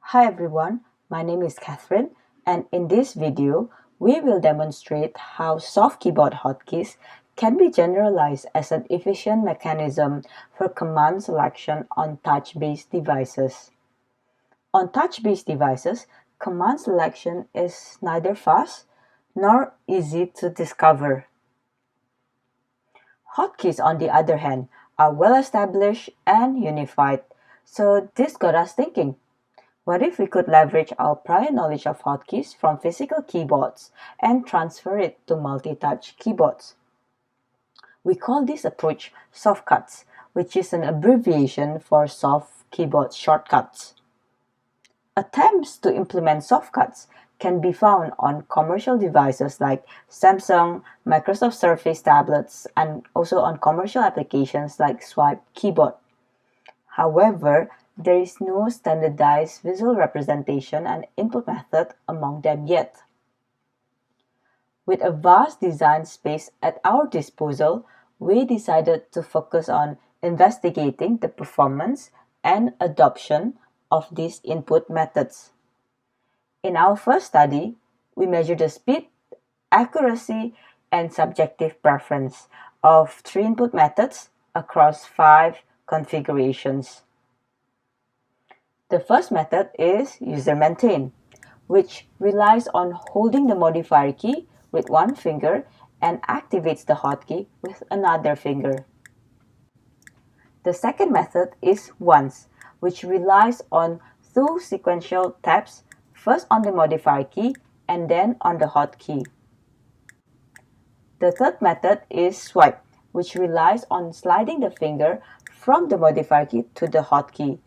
Hi everyone, my name is Katherine, and in this video, we will demonstrate how soft keyboard hotkeys can be generalized as an efficient mechanism for command selection on touch-based devices. On touch-based devices, command selection is neither fast nor easy to discover. Hotkeys, on the other hand, are well established and unified, so this got us thinking. What if we could leverage our prior knowledge of hotkeys from physical keyboards and transfer it to multi-touch keyboards? We call this approach SoftCuts, which is an abbreviation for soft keyboard shortcuts. Attempts to implement SoftCuts can be found on commercial devices like Samsung, Microsoft Surface tablets, and also on commercial applications like Swipe keyboard. However, there is no standardized visual representation and input method among them yet. With a vast design space at our disposal, we decided to focus on investigating the performance and adoption of these input methods. In our first study, we measured the speed, accuracy, and subjective preference of 3 input methods across 5 configurations. The first method is user maintain, which relies on holding the modifier key with one finger and activates the hotkey with another finger. The second method is once, which relies on 2 sequential taps, first on the modifier key and then on the hotkey. The third method is swipe, which relies on sliding the finger from the modifier key to the hotkey.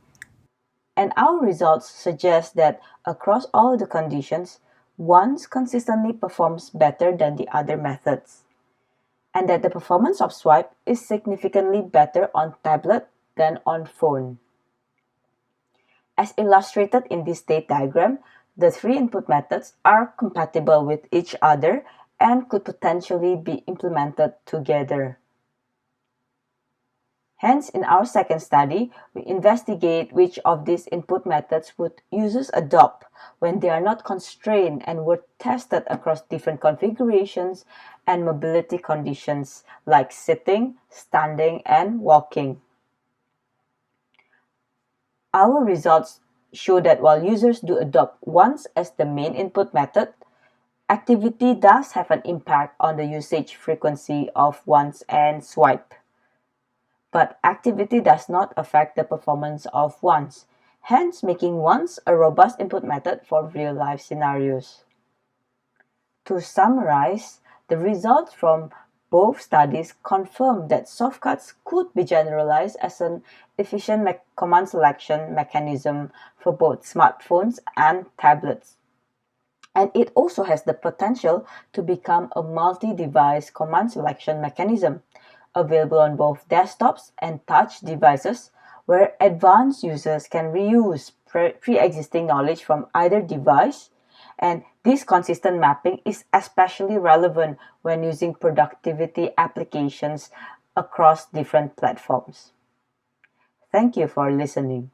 And our results suggest that across all the conditions, once consistently performs better than the other methods, and that the performance of swipe is significantly better on tablet than on phone. As illustrated in this state diagram, the 3 input methods are compatible with each other and could potentially be implemented together. Hence, in our second study, we investigate which of these input methods would users adopt when they are not constrained and were tested across different configurations and mobility conditions like sitting, standing, and walking. Our results show that while users do adopt once as the main input method, activity does have an impact on the usage frequency of once and swipe. But activity does not affect the performance of once, hence making once a robust input method for real-life scenarios. To summarize, the results from both studies confirm that SoftCuts could be generalized as an efficient command selection mechanism for both smartphones and tablets. And it also has the potential to become a multi-device command selection mechanism, available on both desktops and touch devices, where advanced users can reuse pre-existing knowledge from either device, and this consistent mapping is especially relevant when using productivity applications across different platforms. Thank you for listening.